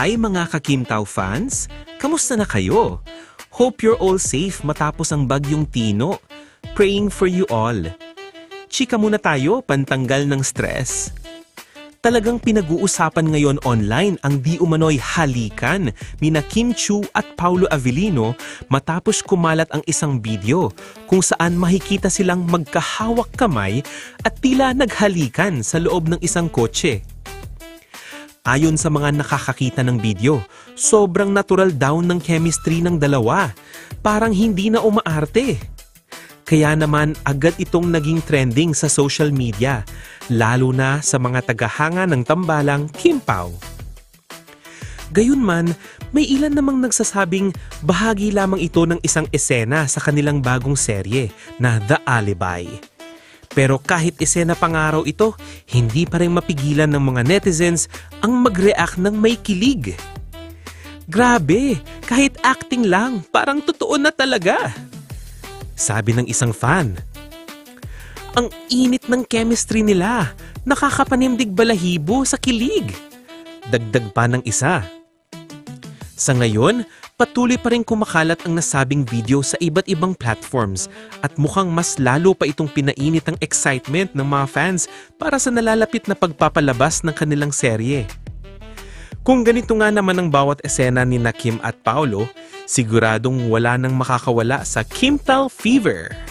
Hi mga ka-Kim Tao fans! Kamusta na kayo? Hope you're all safe matapos ang bagyong Tino. Praying for you all. Chika muna tayo, pantanggal ng stress. Talagang pinag-uusapan ngayon online ang di umano'y halikan nina Kim Chiu at Paulo Avellino matapos kumalat ang isang video kung saan makikita silang magkahawak kamay at tila naghalikan sa loob ng isang kotse. Ayon sa mga nakakakita ng video, sobrang natural daw ng chemistry ng dalawa. Parang hindi na umaarte. Kaya naman agad itong naging trending sa social media, lalo na sa mga tagahanga ng tambalang Kim Pao. Gayunman, may ilan namang nagsasabing bahagi lamang ito ng isang esena sa kanilang bagong serye na The Alibi. Pero kahit esena pangaraw ito, hindi pa rin mapigilan ng mga netizens ang mag-react ng may kilig. Grabe, kahit acting lang, parang totoo na talaga. Sabi ng isang fan, ang init ng chemistry nila, nakakapanimdig balahibo sa kilig. Dagdag pa ng isa. Sa ngayon, patuloy pa rin kumakalat ang nasabing video sa iba't ibang platforms at mukhang mas lalo pa itong pinainit ang excitement ng mga fans para sa nalalapit na pagpapalabas ng kanilang serye. Kung ganito nga naman ang bawat esena ni Kim at Paulo, siguradong wala nang makakawala sa Kim Tao Fever.